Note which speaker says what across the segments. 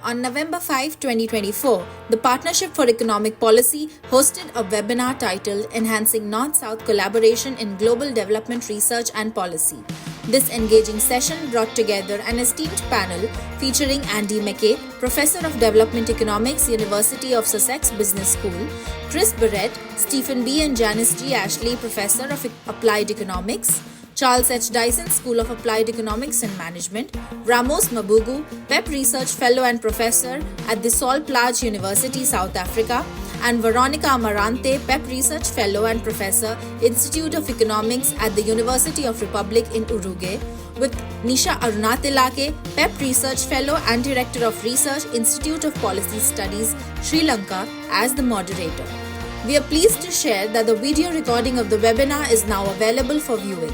Speaker 1: On November 5, 2024, the Partnership for Economic Policy hosted a webinar titled Enhancing North-South Collaboration in Global Development Research and Policy. This engaging session brought together an esteemed panel featuring Andy McKay, Professor of Development Economics, University of Sussex Business School, Chris Barrett, Stephen B. and Janice G. Ashley, Professor of Applied Economics, Charles H. Dyson, School of Applied Economics and Management, Ramos Mabugu, PEP Research Fellow and Professor at the Sol Plaatje University, South Africa, and Veronica Amarante, PEP Research Fellow and Professor, Institute of Economics at the University of Republic in Uruguay, with Nisha Arunatilake, PEP Research Fellow and Director of Research, Institute of Policy Studies, Sri Lanka, as the moderator. We are pleased to share that the video recording of the webinar is now available for viewing.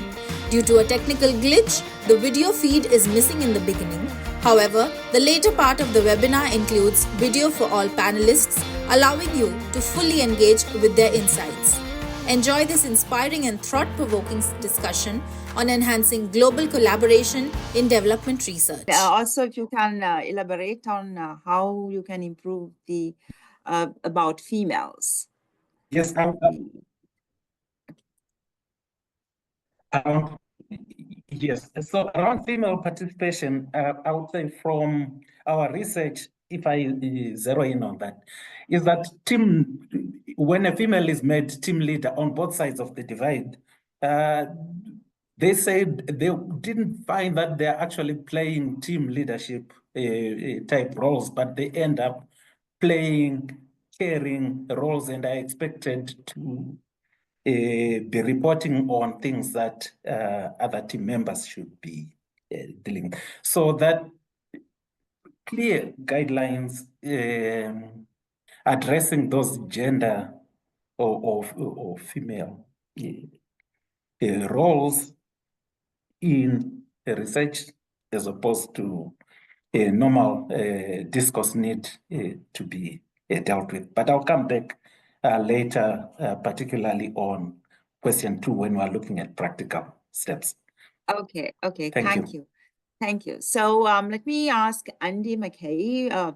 Speaker 1: Due to a technical glitch, the video feed is missing in the beginning. However, the later part of the webinar includes video for all panelists, allowing you to fully engage with their insights. Enjoy this inspiring and thought-provoking discussion on enhancing global collaboration in development research.
Speaker 2: Also, if you can elaborate on how you can improve the about females.
Speaker 3: Yes, yes. So around female participation, I would say from our research, if I zero in on that, is that when a female is made team leader on both sides of the divide, they said they didn't find that they're actually playing team leadership type roles, but they end up playing caring roles, and are expected to be reporting on things that other team members should be dealing with. So that clear guidelines addressing those gender or female roles in research as opposed to a normal discourse need to be dealt with. But I'll come back later, particularly on question 2 when we're looking at practical steps.
Speaker 2: Okay, thank you. Thank you. So let me ask Andy McKay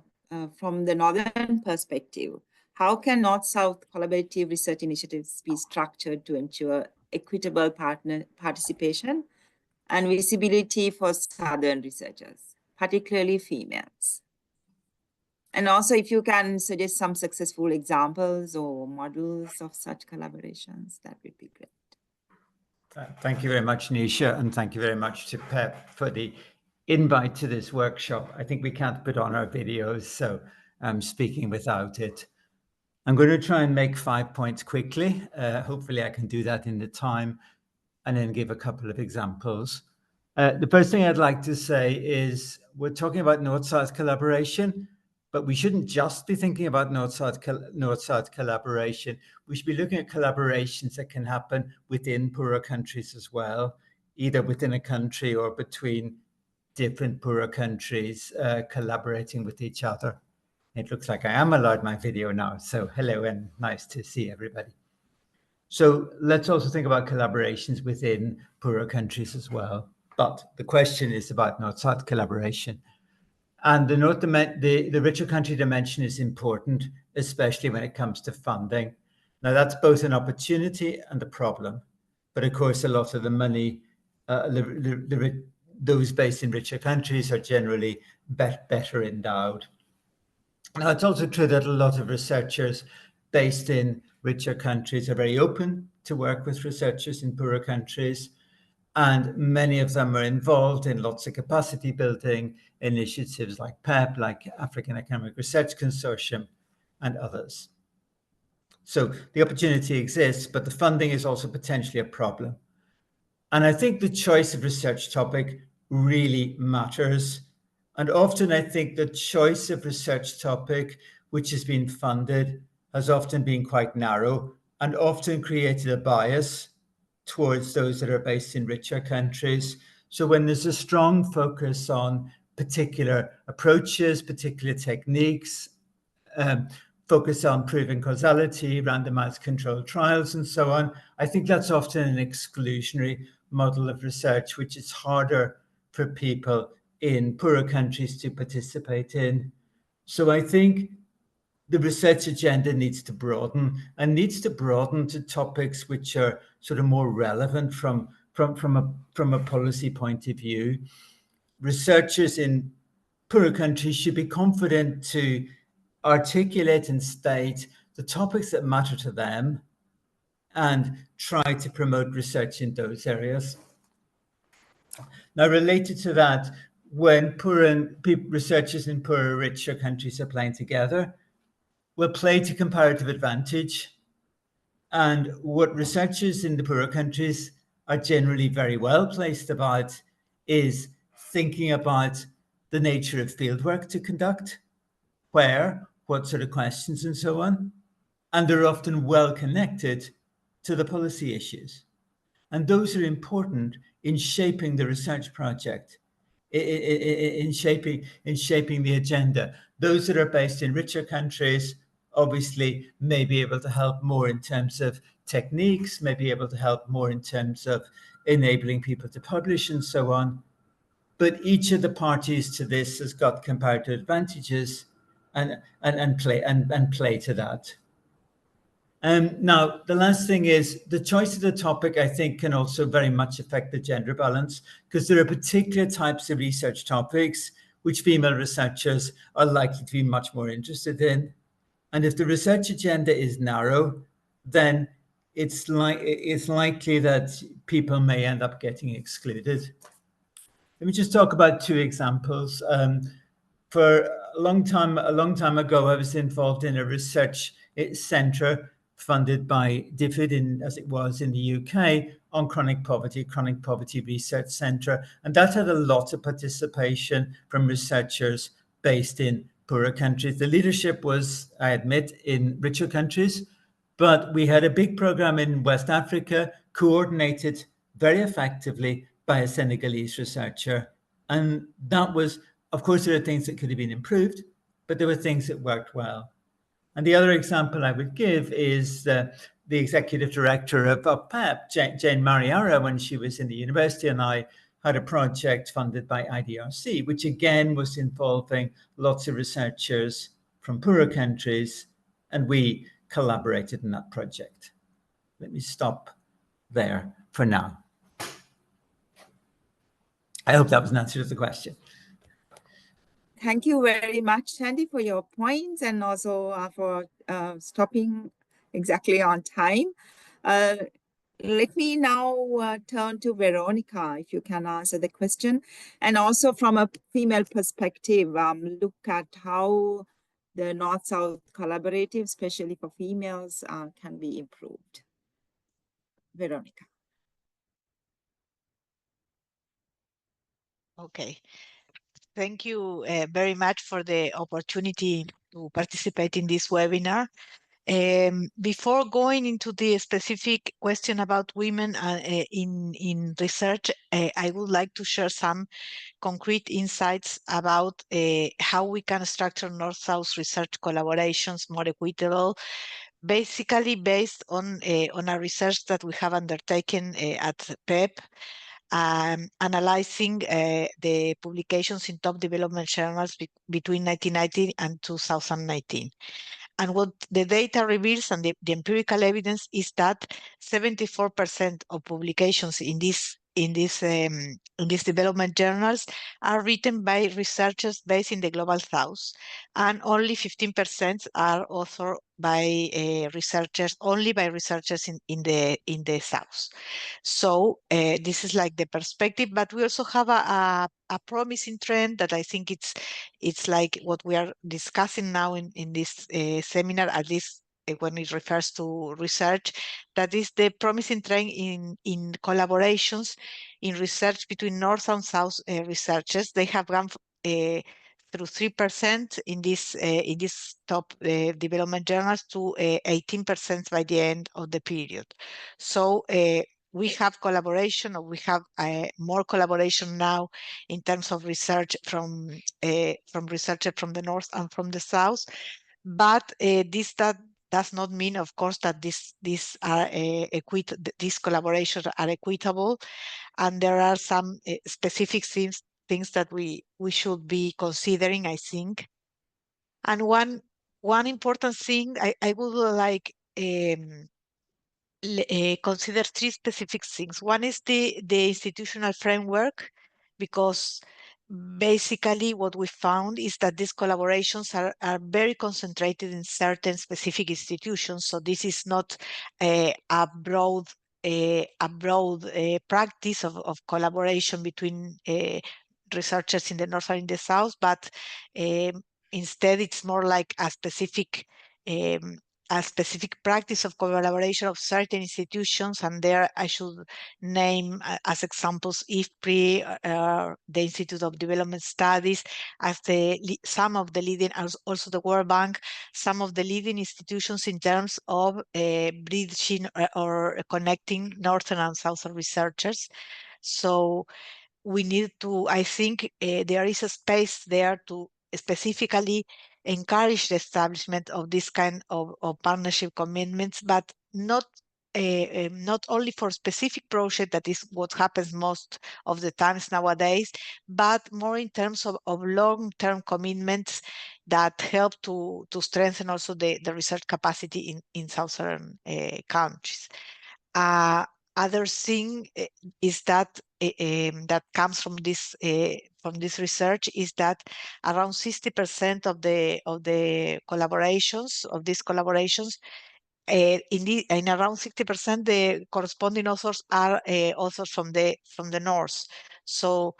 Speaker 2: from the Northern perspective. How can North-South collaborative research initiatives be structured to ensure equitable participation and visibility for Southern researchers, particularly females? And also, if you can suggest some successful examples or models of such collaborations, that would be great.
Speaker 4: Thank you very much, Nisha, and thank you very much to PEP for the invite to this workshop. I think we can't put on our videos, so I'm speaking without it. I'm going to try and make 5 points quickly. Hopefully I can do that in the time, and then give a couple of examples. The first thing I'd like to say is we're talking about North-South collaboration, but we shouldn't just be thinking about North-South collaboration. We should be looking at collaborations that can happen within poorer countries as well, either within a country or between different poorer countries collaborating with each other. It looks like I am allowed my video now. So hello and nice to see everybody. So let's also think about collaborations within poorer countries as well. But the question is about North-South collaboration. And the richer country dimension is important, especially when it comes to funding. Now, that's both an opportunity and a problem. But of course, a lot of the money, those based in richer countries are generally better endowed. Now, it's also true that a lot of researchers based in richer countries are very open to work with researchers in poorer countries. And many of them are involved in lots of capacity building initiatives like PEP, like African Economic Research Consortium, and others. So the opportunity exists, but the funding is also potentially a problem. And I think the choice of research topic really matters. And often I think the choice of research topic which has been funded has often been quite narrow and often created a bias towards those that are based in richer countries. So when there's a strong focus on particular approaches, particular techniques, focus on proven causality, randomized controlled trials, and so on, I think that's often an exclusionary model of research, which is harder for people in poorer countries to participate in. So I think the research agenda needs to broaden to topics which are sort of more relevant from a policy point of view. Researchers in poorer countries should be confident to articulate and state the topics that matter to them and try to promote research in those areas. Now, related to that, when researchers in poorer, richer countries are playing together, will play to comparative advantage. And what researchers in the poorer countries are generally very well placed about is thinking about the nature of fieldwork to conduct, where, what sort of questions, and so on. And they're often well connected to the policy issues. And those are important in shaping the research project, in shaping the agenda. Those that are based in richer countries obviously may be able to help more in terms of techniques, may be able to help more in terms of enabling people to publish and so on. But each of the parties to this has got comparative advantages and play to that. Now, the last thing is the choice of the topic, I think, can also very much affect the gender balance, because there are particular types of research topics which female researchers are likely to be much more interested in. And if the research agenda is narrow, then it's likely that people may end up getting excluded. Let me just talk about two examples. For a long time ago, I was involved in a research centre funded by DFID, as it was in the UK, on chronic poverty research centre. And that had a lot of participation from researchers based in poorer countries. The leadership was, I admit, in richer countries, but we had a big program in West Africa, coordinated very effectively by a Senegalese researcher. And that was, of course, there are things that could have been improved, but there were things that worked well. And the other example I would give is the executive director of PEP, Jane Mariara, when she was in the university, and I had a project funded by IDRC, which again was involving lots of researchers from poorer countries, and we collaborated in that project. Let me stop there for now. I hope that was an answer to the question.
Speaker 2: Thank you very much, Sandy, for your points and also for stopping exactly on time. Let me now turn to Veronica, if you can answer the question. And also from a female perspective, look at how the North-South collaborative, especially for females, can be improved. Veronica.
Speaker 5: Okay. Thank you very much for the opportunity to participate in this webinar. Before going into the specific question about women in research, I would like to share some concrete insights about how we can structure North-South research collaborations more equitable, basically based on a research that we have undertaken at PEP, analyzing the publications in top development journals between 1990 and 2019. And what the data reveals and the empirical evidence is that 74% of publications in these development journals are written by researchers based in the global south, and only 15% are authored by researchers in the south. So this is like the perspective, but we also have a promising trend that I think it's like what we are discussing now in this seminar, at least when it refers to research, that is the promising trend in collaborations in research between North and South researchers. They have gone through 3% in this top development journals to 18% by the end of the period. So we have collaboration, or we have more collaboration now in terms of research from researchers from the North and from the South. But this does not mean, of course, that these collaborations are equitable, and there are some specific things that we should be considering, I think. And one important thing I would like consider three specific things. One is the institutional framework, because basically what we found is that these collaborations are very concentrated in certain specific institutions. So this is not a broad practice of collaboration between researchers in the north and in the south, but instead it's more like a specific practice of collaboration of certain institutions. And there I should name as examples IFPRI, the Institute of Development Studies, as some of the leading, also the World Bank, some of the leading institutions in terms of bridging or connecting northern and southern researchers. So we need to, I think there is a space there to specifically encourage the establishment of this kind of partnership commitments, but not only for specific project, that is what happens most of the times nowadays, but more in terms of long-term commitments that help to strengthen also the research capacity in southern countries. Other thing is that that comes from this research is that around 60% of the collaborations of these collaborations, in around 60%, the corresponding authors are authors from the north. So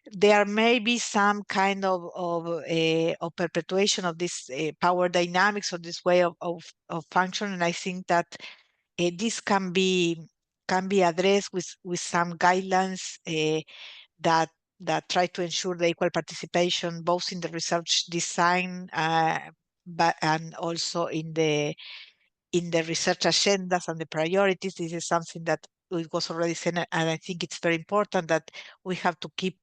Speaker 5: there may be some kind of perpetuation of this power dynamics, or this way of function, and I think that this can be addressed with some guidelines that try to ensure the equal participation both in the research design, and also in the research agendas and the priorities. This is something that it was already said, and I think it's very important that we have to keep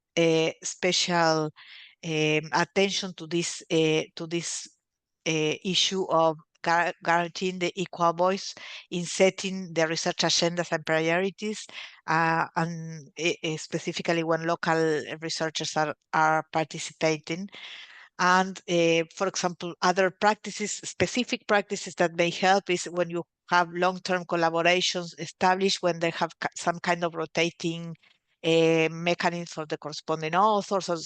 Speaker 5: special attention to this issue of guaranteeing the equal voice in setting the research agendas and priorities, and specifically when local researchers are participating. And for example, other practices, specific practices that may help is when you have long-term collaborations established, when they have some kind of rotating mechanism for the corresponding authors, or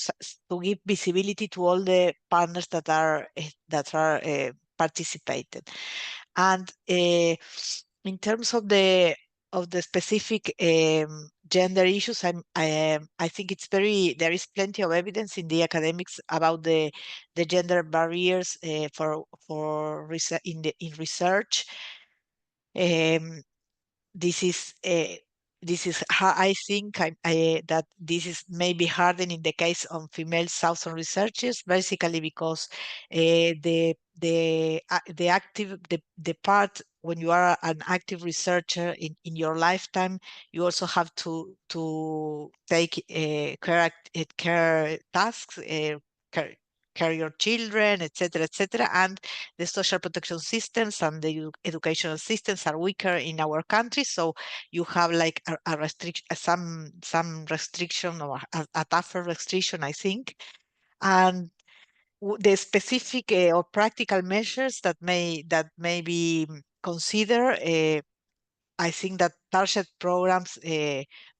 Speaker 5: to give visibility to all the partners that are participated. And in terms of the specific gender issues, I think it's there is plenty of evidence in the academics about the gender barriers for research in research. This is how I think that this is maybe harder in the case of female southern researchers, basically because the part when you are an active researcher in your lifetime, you also have to take care tasks, care your children, etc., and the social protection systems and the educational systems are weaker in our country. So you have like a restriction, some restriction, or a tougher restriction, I think. And the specific or practical measures that may be considered, I think that target programs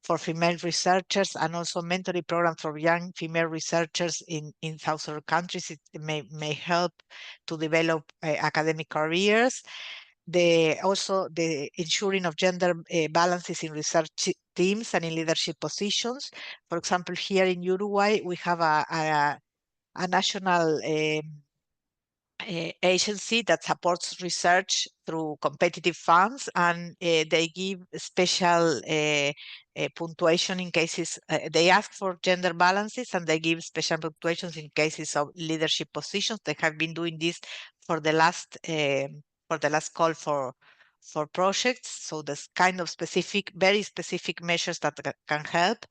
Speaker 5: for female researchers, and also mentoring programs for young female researchers in southern countries, it may help to develop academic careers. Also the ensuring of gender balances in research teams and in leadership positions. For example, here in Uruguay, we have a national agency that supports research through competitive funds, and they give special punctuation in cases they ask for gender balances, and they give special punctuations in cases of leadership positions. They have been doing this for the last call for projects. So there's kind of very specific measures that can help.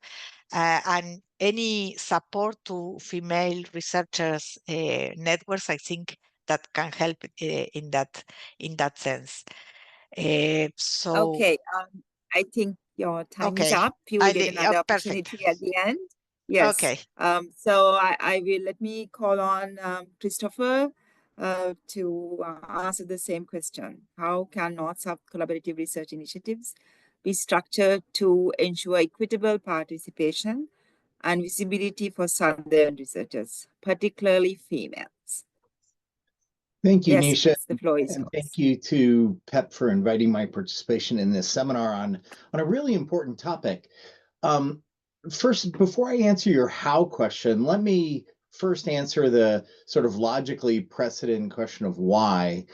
Speaker 5: And any support to female researchers networks, I think that can help in that sense. So
Speaker 2: Okay, I think your time is
Speaker 5: okay.
Speaker 2: up. You will get another opportunity at the end. Yes.
Speaker 5: Okay.
Speaker 2: So I will let me call on Christopher to answer the same question. How can North-South collaborative research initiatives be structured to ensure equitable participation and visibility for Southern researchers, particularly females?
Speaker 6: Thank you,
Speaker 2: Yes,
Speaker 6: Nisha.
Speaker 2: please, the floor is
Speaker 6: And
Speaker 2: yours.
Speaker 6: thank you to PEP for inviting my participation in this seminar on a really important topic. First, before I answer your how question, let me first answer the sort of logically precedent question of why.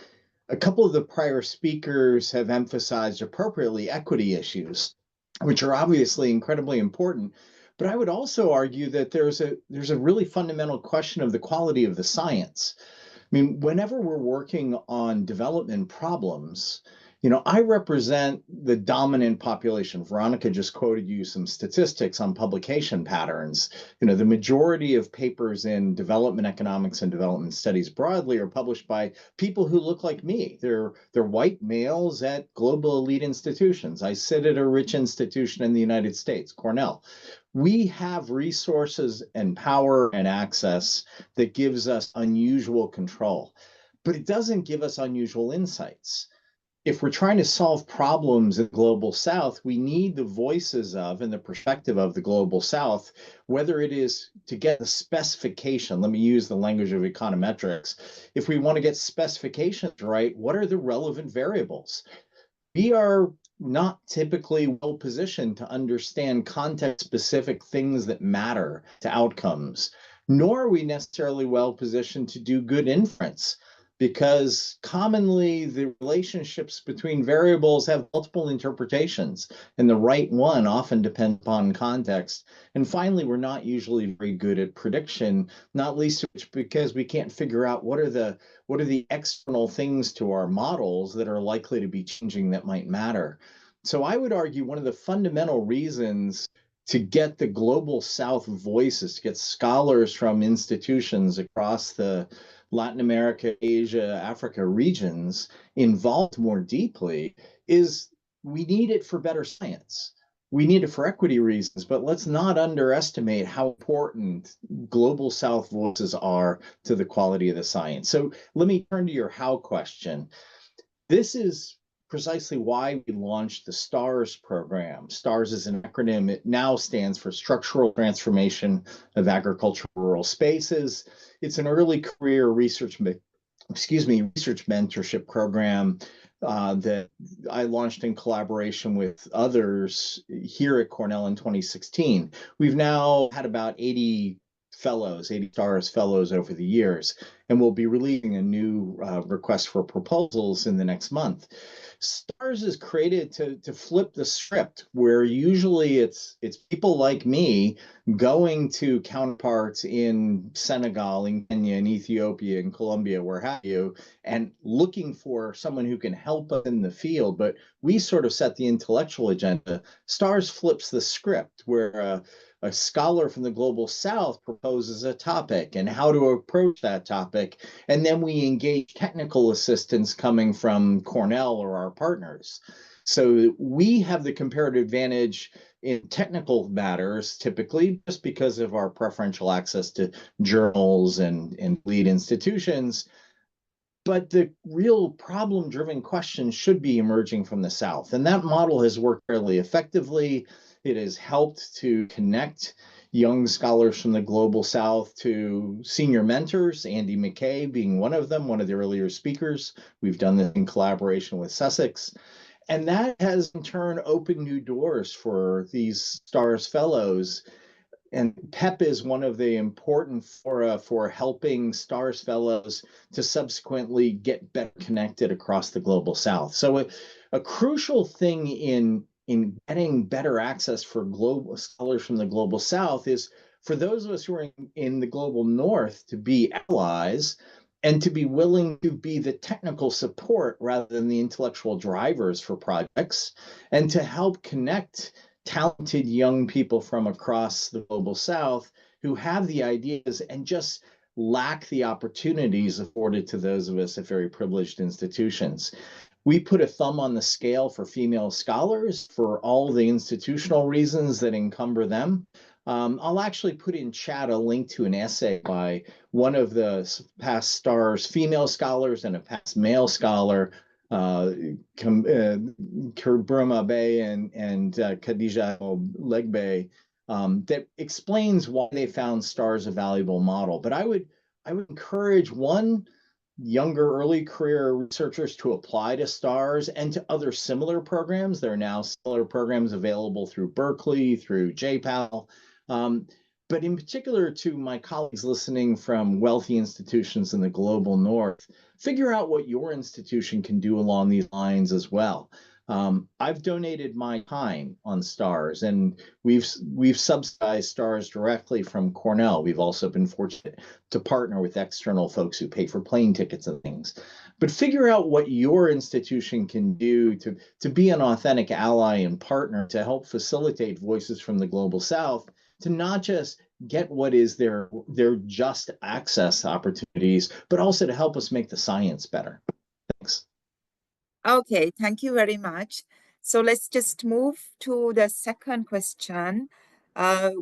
Speaker 6: A couple of the prior speakers have emphasized appropriately equity issues, which are obviously incredibly important. But I would also argue that there's a really fundamental question of the quality of the science. I mean, whenever we're working on development problems, I represent the dominant population. Veronica just quoted you some statistics on publication patterns. The majority of papers in development economics and development studies broadly are published by people who look like me. They're white males at global elite institutions. I sit at a rich institution in the United States, Cornell. We have resources and power and access that gives us unusual control, but it doesn't give us unusual insights. If we're trying to solve problems in the Global South, we need the voices of and the perspective of the Global South, whether it is to get the specification. Let me use the language of econometrics. If we want to get specifications right, what are the relevant variables? We are not typically well positioned to understand context-specific things that matter to outcomes, nor are we necessarily well positioned to do good inference, because commonly the relationships between variables have multiple interpretations, and the right one often depends upon context. And finally, we're not usually very good at prediction, not least because we can't figure out what are the external things to our models that are likely to be changing that might matter. So I would argue one of the fundamental reasons to get the Global South voices, to get scholars from institutions across the Latin America, Asia, Africa regions involved more deeply is we need it for better science. We need it for equity reasons, but let's not underestimate how important Global South voices are to the quality of the science. So let me turn to your how question. This is precisely why we launched the STARS program. STARS is an acronym. It now stands for Structural Transformation of Agricultural Rural Spaces. It's an early career research mentorship program that I launched in collaboration with others here at Cornell in 2016. We've now had about 80 STARS fellows over the years, and we'll be releasing a new request for proposals in the next month. STARS is created to flip the script, where usually it's people like me going to counterparts in Senegal, in Kenya, in Ethiopia, in Colombia, where have you, and looking for someone who can help us in the field. But we sort of set the intellectual agenda. STARS flips the script, where a scholar from the Global South proposes a topic and how to approach that topic. And then we engage technical assistance coming from Cornell or our partners. So we have the comparative advantage in technical matters, typically, just because of our preferential access to journals and lead institutions. But the real problem-driven questions should be emerging from the South. And that model has worked fairly effectively. It has helped to connect young scholars from the Global South to senior mentors, Andy McKay being one of them, one of the earlier speakers. We've done this in collaboration with Sussex. And that has in turn opened new doors for these STARS fellows. And PEP is one of the important fora for helping STARS fellows to subsequently get better connected across the Global South. So a crucial thing in getting better access for global scholars from the Global South is for those of us who are in the Global North to be allies and to be willing to be the technical support rather than the intellectual drivers for projects, and to help connect talented young people from across the Global South who have the ideas and just lack the opportunities afforded to those of us at very privileged institutions. We put a thumb on the scale for female scholars for all the institutional reasons that encumber them. I'll actually put in chat a link to an essay by one of the past STARS female scholars and a past male scholar, Burma Bay and Khadija Legbe, that explains why they found STARS a valuable model. But I would encourage younger early career researchers to apply to STARS and to other similar programs. There are now similar programs available through Berkeley, through JPAL. But in particular to my colleagues listening from wealthy institutions in the global north, figure out what your institution can do along these lines as well. I've donated my time on STARS, and we've subsidized STARS directly from Cornell. We've also been fortunate to partner with external folks who pay for plane tickets and things. But figure out what your institution can do to be an authentic ally and partner to help facilitate voices from the global south to not just get what is their just access opportunities, but also to help us make the science better. Thanks.
Speaker 2: Okay, thank you very much. So let's just move to the second question,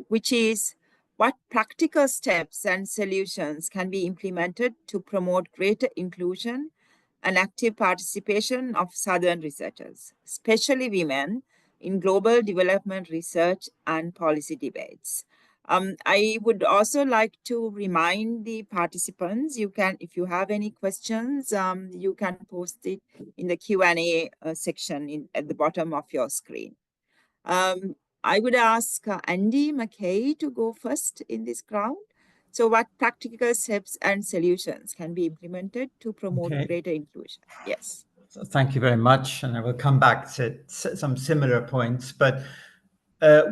Speaker 2: which is, what practical steps and solutions can be implemented to promote greater inclusion and active participation of Southern researchers, especially women, in global development research and policy debates? I would also like to remind the participants, if you have any questions, you can post it in the Q&A section at the bottom of your screen. I would ask Andy McKay to go first in this round. So what practical steps and solutions can be implemented to promote greater inclusion? Yes.
Speaker 4: So thank you very much. And I will come back to some similar points, but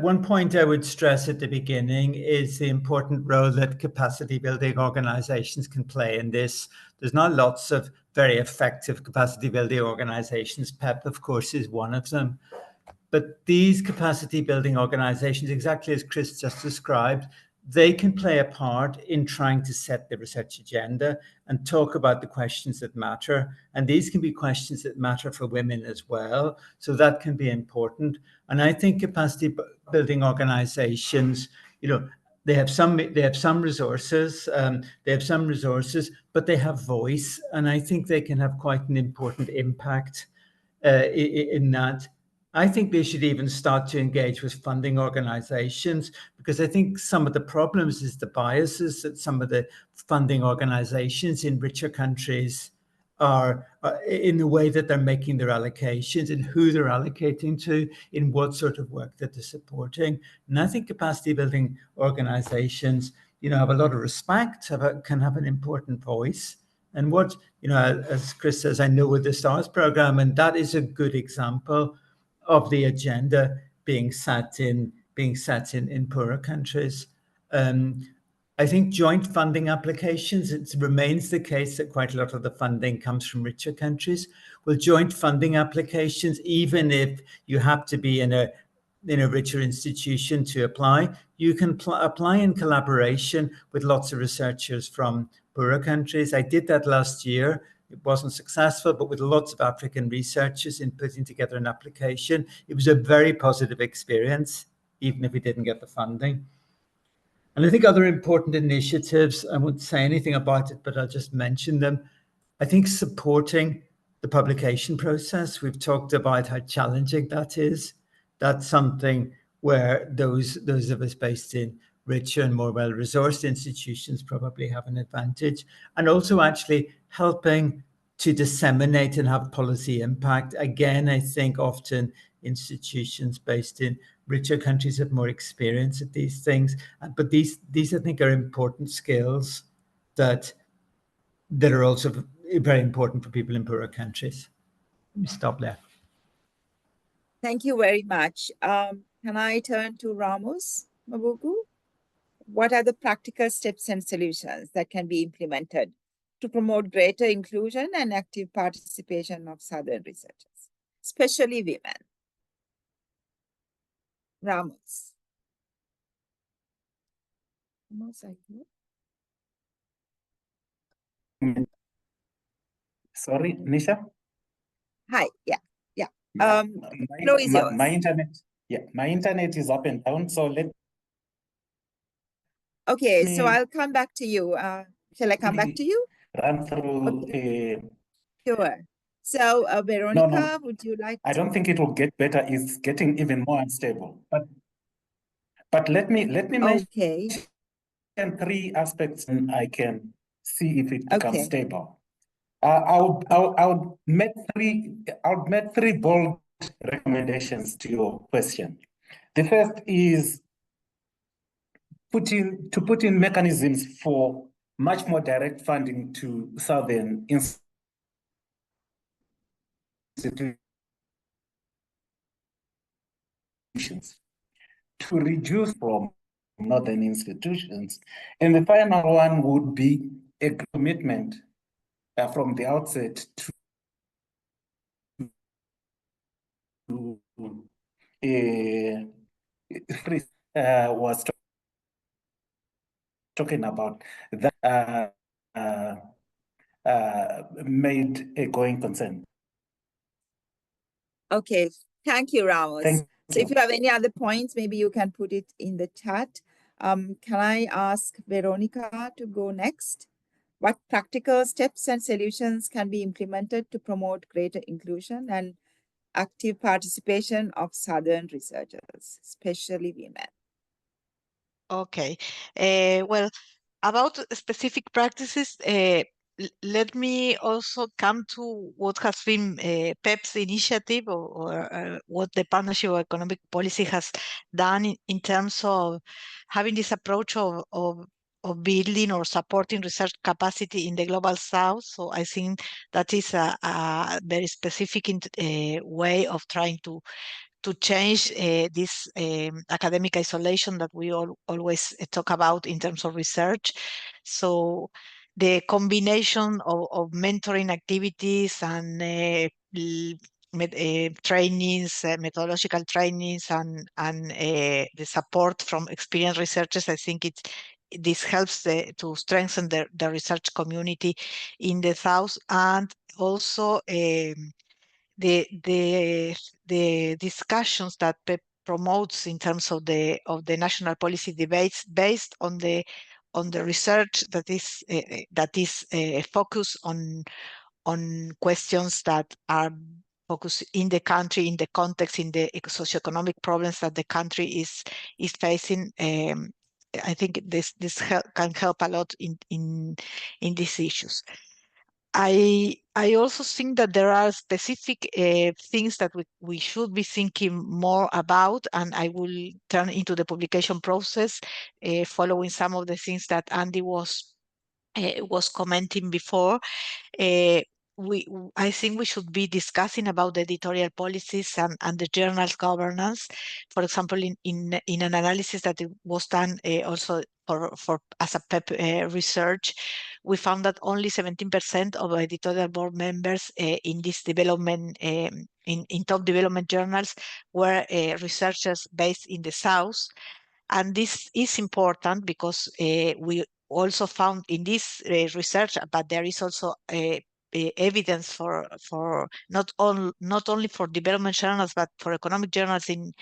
Speaker 4: one point I would stress at the beginning is the important role that capacity building organizations can play in this. There's not lots of very effective capacity building organizations. PEP, of course, is one of them. But these capacity building organizations, exactly as Chris just described, they can play a part in trying to set the research agenda and talk about the questions that matter. And these can be questions that matter for women as well. So that can be important. And I think capacity building organizations, they have some resources, but they have voice. And I think they can have quite an important impact in that. I think they should even start to engage with funding organizations, because I think some of the problems is the biases that some of the funding organizations in richer countries are in the way that they're making their allocations and who they're allocating to, in what sort of work that they're supporting. And I think capacity building organizations, have a lot of respect, can have an important voice. And what, as Chris says, I know with the STARS program, and that is a good example of the agenda being set in poorer countries. I think joint funding applications, it remains the case that quite a lot of the funding comes from richer countries. Well, joint funding applications, even if you have to be in a richer institution to apply, you can apply in collaboration with lots of researchers from poorer countries. I did that last year. It wasn't successful, but with lots of African researchers in putting together an application. It was a very positive experience, even if we didn't get the funding. And I think other important initiatives, I won't say anything about it, but I'll just mention them. I think supporting the publication process. We've talked about how challenging that is. That's something where those of us based in richer and more well-resourced institutions probably have an advantage. And also actually helping to disseminate and have policy impact. Again, I think often institutions based in richer countries have more experience at these things. But these I think are important skills that are also very important for people in poorer countries. Let me stop there.
Speaker 2: Thank you very much. Can I turn to Ramos Mabugu? What are the practical steps and solutions that can be implemented to promote greater inclusion and active participation of Southern researchers, especially women? Ramos.
Speaker 3: Sorry, Nisha?
Speaker 2: Hi, yeah. Floor is yours.
Speaker 3: My internet is up and down, so let
Speaker 2: Okay, so I'll come back to you. Shall I come back to you?
Speaker 3: Run through
Speaker 2: Sure. So, Veronica, would you like
Speaker 3: I don't think it will get better. It's getting even more unstable. But let me mention three aspects and I can see if it becomes stable. I would make three bold recommendations to your question. The first is put in mechanisms for much more direct funding to southern institutions to reduce from northern institutions. And the final one would be a commitment from the outset to was talking about that made a going concern.
Speaker 2: Okay, thank you, Ramos.
Speaker 3: Thank
Speaker 2: so if you have any other points, maybe you can put it in the chat. Can I ask Veronica to go next? What practical steps and solutions can be implemented to promote greater inclusion and active participation of Southern researchers, especially women?
Speaker 5: Okay, well, about specific practices, let me also come to what has been PEP's initiative or what the Partnership of Economic Policy has done in terms of having this approach of building or supporting research capacity in the Global South. So I think that is a very specific way of trying to change this academic isolation that we always talk about in terms of research. So the combination of mentoring activities and trainings, methodological trainings, and the support from experienced researchers, I think this helps to strengthen the research community in the South, and also the discussions that PEP promotes in terms of the national policy debates based on the research that is focused on questions that are focused in the country, in the context, in the socioeconomic problems that the country is facing. I think this can help a lot in these issues. I also think that there are specific things that we should be thinking more about, and I will turn into the publication process, following some of the things that Andy was commenting before. I think we should be discussing about the editorial policies and the journal's governance. For example, in an analysis that it was done also for as a PEP research, we found that only 17% of editorial board members in this development in top development journals were researchers based in the South. And this is important because we also found in this research, but there is also evidence for not only for development journals, but for economic journals in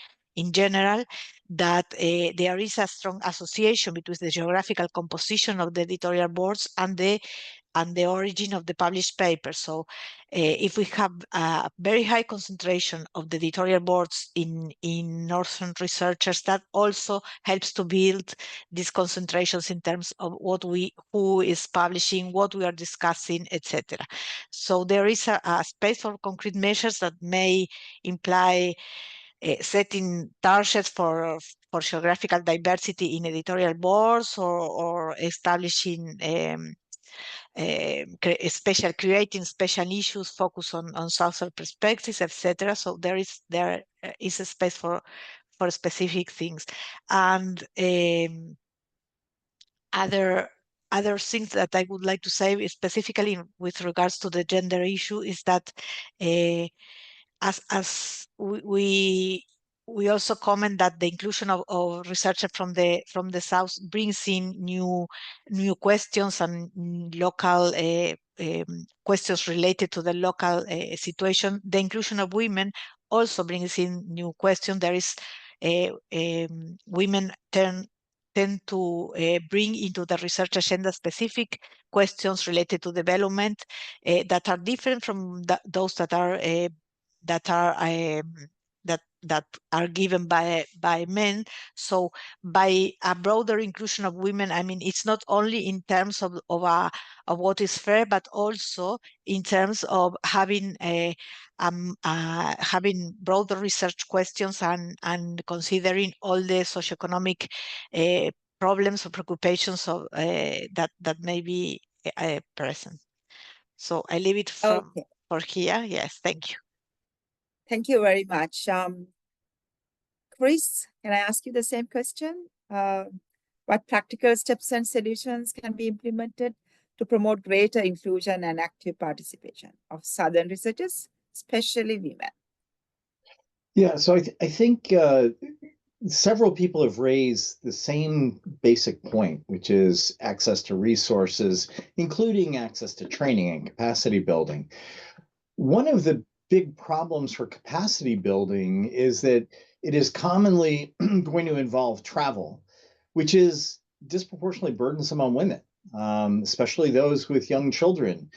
Speaker 5: general, that there is a strong association between the geographical composition of the editorial boards and the origin of the published paper. So if we have a very high concentration of the editorial boards in Northern researchers, that also helps to build these concentrations in terms of who is publishing, what we are discussing, etc. So there is a space for concrete measures that may imply setting targets for geographical diversity in editorial boards, or establishing creating special issues focused on social perspectives, etc. So there is a space for specific things. And other things that I would like to say, specifically with regards to the gender issue, is that as we also comment that the inclusion of researchers from the South brings in new questions and local questions related to the local situation. The inclusion of women also brings in new questions. There is women tend tend to bring into the research agenda specific questions related to development that are different from those that are that are given by men. So by a broader inclusion of women, I mean, it's not only in terms of what is fair, but also in terms of having having broader research questions and considering all the socioeconomic problems or preoccupations of that may be present. So I leave it for here. Yes, thank you.
Speaker 2: Thank you very much. Chris, can I ask you the same question? What practical steps and solutions can be implemented to promote greater inclusion and active participation of Southern researchers, especially women?
Speaker 6: Yeah, so I think several people have raised the same basic point, which is access to resources, including access to training and capacity building. One of the big problems for capacity building is that it is commonly going to involve travel, which is disproportionately burdensome on women, especially those with young children.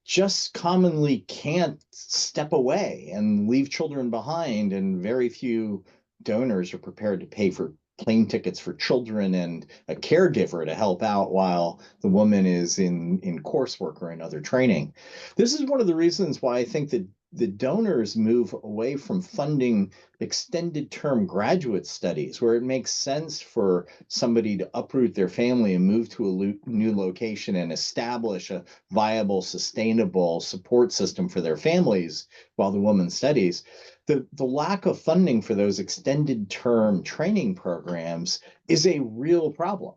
Speaker 6: Just commonly can't step away and leave children behind, and very few donors are prepared to pay for plane tickets for children and a caregiver to help out while the woman is in coursework or in other training. This is one of the reasons why I think that the donors move away from funding extended term graduate studies, where it makes sense for somebody to uproot their family and move to a new location and establish a viable, sustainable support system for their families while the woman studies. The lack of funding for those extended term training programs is a real problem.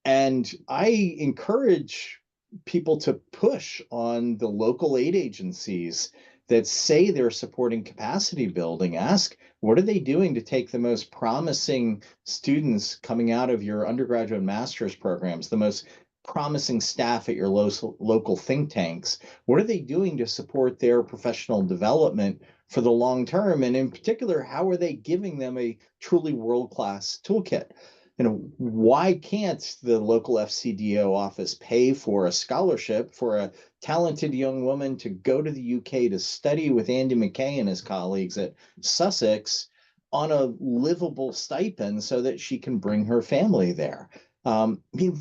Speaker 6: And I encourage people to push on the local aid agencies that say they're supporting capacity building. Ask, what are they doing to take the most promising students coming out of your undergraduate and master's programs, the most promising staff at your local think tanks? What are they doing to support their professional development for the long term? And in particular, how are they giving them a truly world-class toolkit? You know, why can't the local FCDO office pay for a scholarship for a talented young woman to go to the UK to study with Andy McKay and his colleagues at Sussex on a livable stipend so that she can bring her family there? I mean,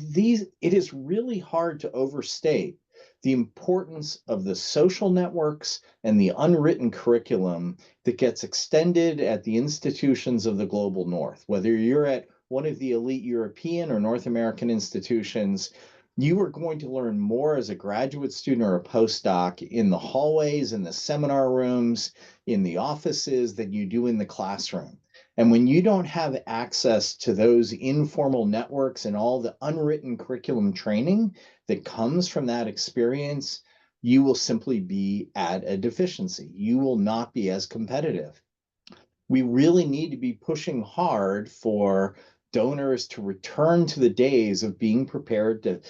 Speaker 6: it is really hard to overstate the importance of the social networks and the unwritten curriculum that gets extended at the institutions of the global north. Whether you're at one of the elite European or North American institutions, you are going to learn more as a graduate student or a postdoc in the hallways, in the seminar rooms, in the offices than you do in the classroom. And when you don't have access to those informal networks and all the unwritten curriculum training that comes from that experience, you will simply be at a deficiency. You will not be as competitive. We really need to be pushing hard for donors to return to the days of being prepared to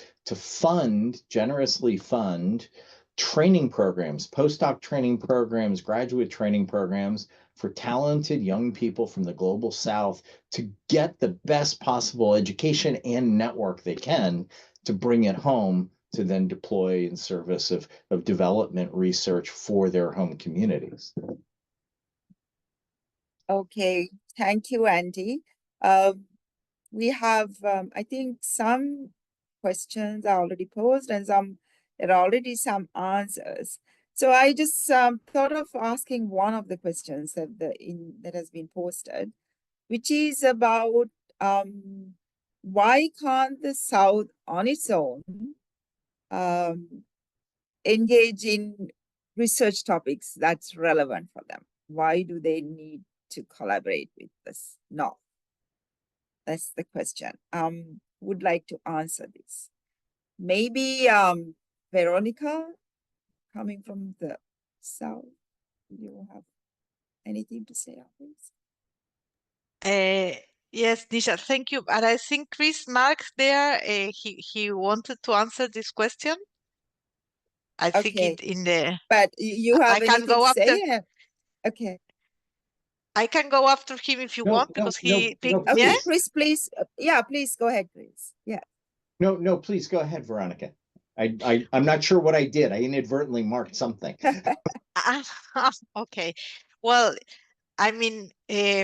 Speaker 6: generously fund training programs, postdoc training programs, graduate training programs for talented young people from the global south to get the best possible education and network they can to bring it home to then deploy in service of development research for their home communities.
Speaker 2: Okay, thank you, Andy. We have, I think, some questions are already posed and there are already some answers. So I just thought of asking one of the questions that has been posted, which is about why can't the South on its own engage in research topics that's relevant for them? Why do they need to collaborate with this? No, that's the question. Would like to answer this. Maybe Veronica, coming from the South, do you have anything to say on this?
Speaker 5: Yes, Nisha, thank you. And I think Chris Marks there, he wanted to answer this question. I think in the.
Speaker 2: But you have
Speaker 5: I can
Speaker 2: anything
Speaker 5: go
Speaker 2: to
Speaker 5: after.
Speaker 2: say? Okay.
Speaker 5: I can go after him if you want, because he picked.
Speaker 2: Okay,
Speaker 5: Yeah?
Speaker 2: Chris, please. Yeah, please go ahead, Chris. Yeah.
Speaker 6: No, please go ahead, Veronica. I'm not sure what I did. I inadvertently marked something.
Speaker 5: Okay. Well, I mean,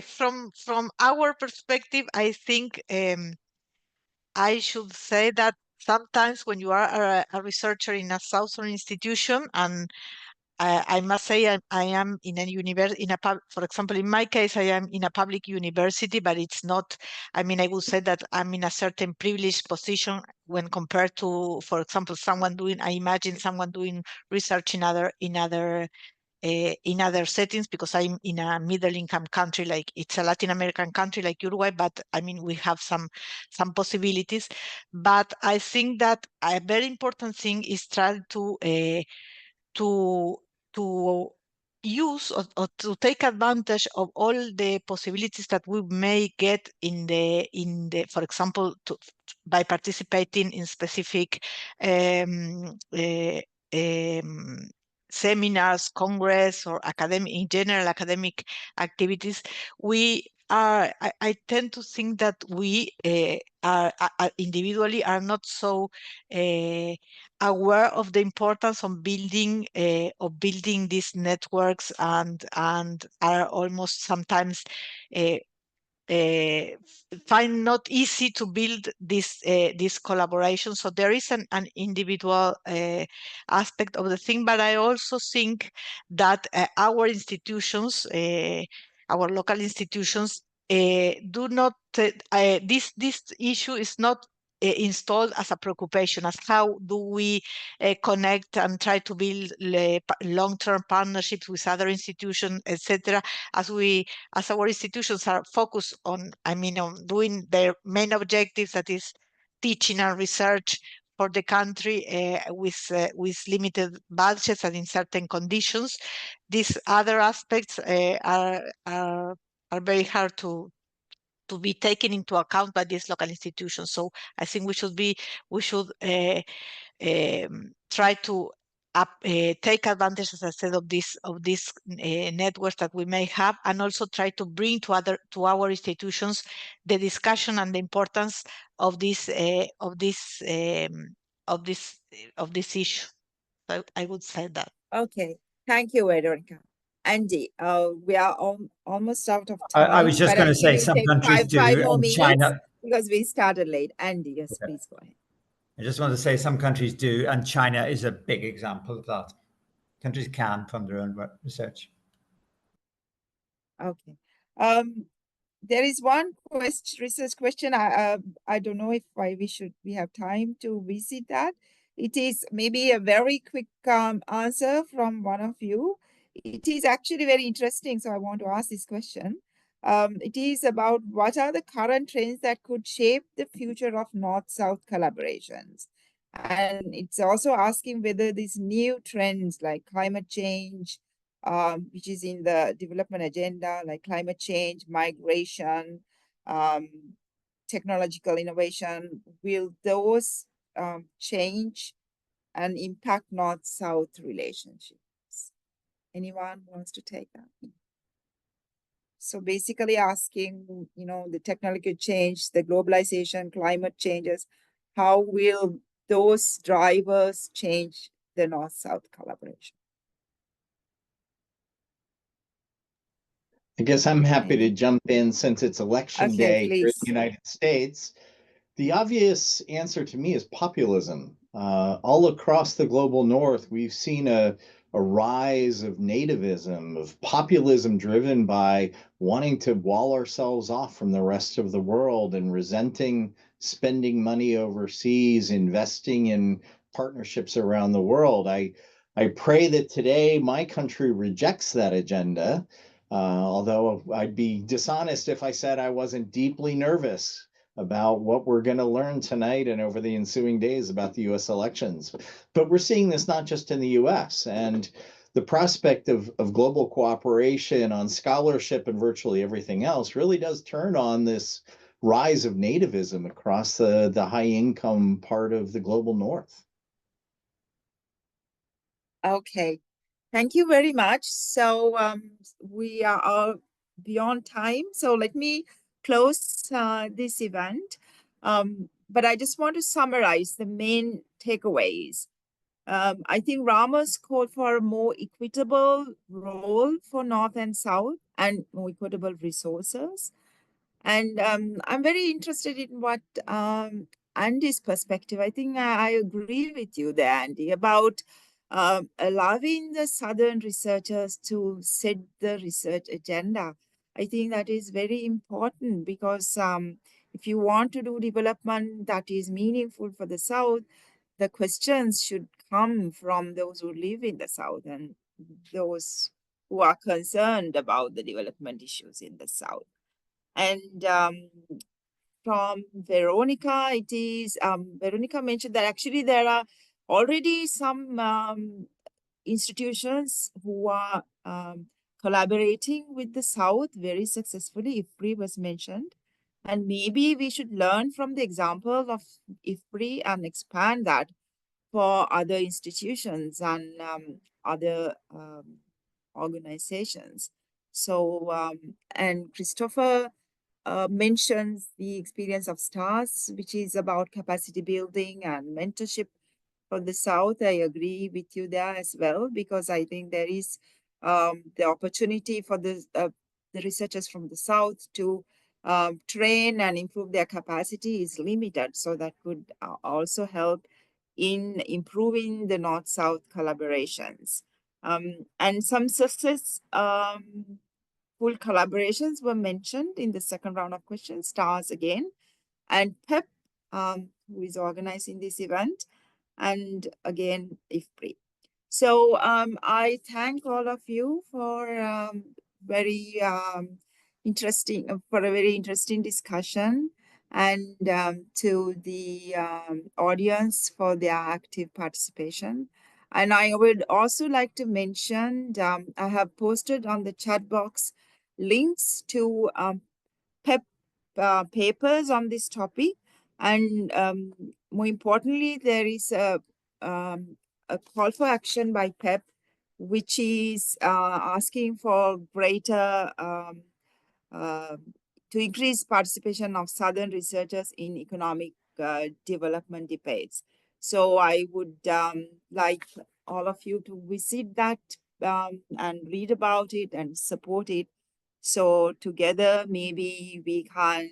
Speaker 5: from our perspective, I think I should say that sometimes when you are a researcher in a Southern institution, and I must say I am in a university, for example, in my case, I am in a public university, but it's not, I mean, I would say that I'm in a certain privileged position when compared to, for example, I imagine someone doing research in other settings, because I'm in a middle income country, like it's a Latin American country like Uruguay, but I mean, we have some possibilities. But I think that a very important thing is try to use or to take advantage of all the possibilities that we may get in the for example, by participating in specific seminars, congress, or in general academic activities. I tend to think that we are individually are not so aware of the importance of building these networks, and are almost sometimes find not easy to build this collaboration. So there is an individual aspect of the thing, but I also think that our institutions, our local institutions, do not. This issue is not installed as a preoccupation, as how do we connect and try to build long-term partnerships with other institutions, etc. As our institutions are focused on, on doing their main objectives, that is teaching and research for the country with limited budgets and in certain conditions. These other aspects are very hard to be taken into account by these local institutions. So I think we should try to take advantage, as I said, of these networks that we may have, and also try to bring to our institutions the discussion and the importance of this issue. So I would say that.
Speaker 2: Okay, thank you, Veronica. Andy, we are almost out of time.
Speaker 4: I was just going to say
Speaker 2: we'll
Speaker 4: some countries do,
Speaker 2: five more
Speaker 4: and
Speaker 2: minutes
Speaker 4: China.
Speaker 2: because we started late. Andy, yes,
Speaker 4: Okay.
Speaker 2: please go ahead.
Speaker 4: I just want to say some countries do, and China is a big example of that. Countries can fund their own research.
Speaker 2: Okay. There is one research question. I don't know if we have time to visit that. It is maybe a very quick answer from one of you. It is actually very interesting, so I want to ask this question. It is about what are the current trends that could shape the future of North-South collaborations. And it's also asking whether these new trends like climate change, which is in the development agenda, like climate change, migration, technological innovation, will those change and impact North-South relationships? Anyone wants to take that? So basically asking, the technological change, the globalization, climate changes, how will those drivers change the North-South collaboration?
Speaker 6: I guess I'm happy to jump in since it's election day here in the United States. The obvious answer to me is populism. All across the global north, we've seen a rise of nativism, of populism driven by wanting to wall ourselves off from the rest of the world and resenting spending money overseas, investing in partnerships around the world. I pray that today my country rejects that agenda, although I'd be dishonest if I said I wasn't deeply nervous about what we're going to learn tonight and over the ensuing days about the US elections. But we're seeing this not just in the US, and the prospect of global cooperation on scholarship and virtually everything else really does turn on this rise of nativism across the high income part of the global north.
Speaker 2: Okay, thank you very much. So we are beyond time. So let me close this event. But I just want to summarize the main takeaways. I think Ramos called for a more equitable role for North and South and more equitable resources. And I'm very interested in what Andy's perspective. I think I agree with you there, Andy, about allowing the Southern researchers to set the research agenda. I think that is very important because if you want to do development that is meaningful for the South, the questions should come from those who live in the South and those who are concerned about the development issues in the South. And from Veronica, it is, Veronica mentioned that actually there are already some institutions who are collaborating with the South very successfully. IFPRI was mentioned. And maybe we should learn from the example of IFPRI and expand that for other institutions and other organizations. So, and Christopher mentions the experience of STARS, which is about capacity building and mentorship for the South. I agree with you there as well, because I think there is the opportunity for the researchers from the South to train and improve their capacity is limited. So that could also help in improving the North-South collaborations. And some success full collaborations were mentioned in the second round of questions, STARS again, and PEP, who is organizing this event, and again, IFPRI. So I thank all of you for very interesting, for a very interesting discussion, and to the audience for their active participation. And I would also like to mention, I have posted on the chat box links to PEP papers on this topic. And more importantly, there is a call for action by PEP, which is asking for greater to increase participation of Southern researchers in economic development debates. So I would like all of you to visit that and read about it and support it. So together, maybe we can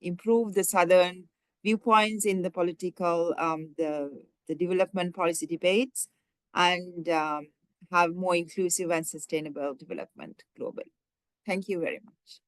Speaker 2: improve the Southern viewpoints in the political, the development policy debates, and have more inclusive and sustainable development globally. Thank you very much.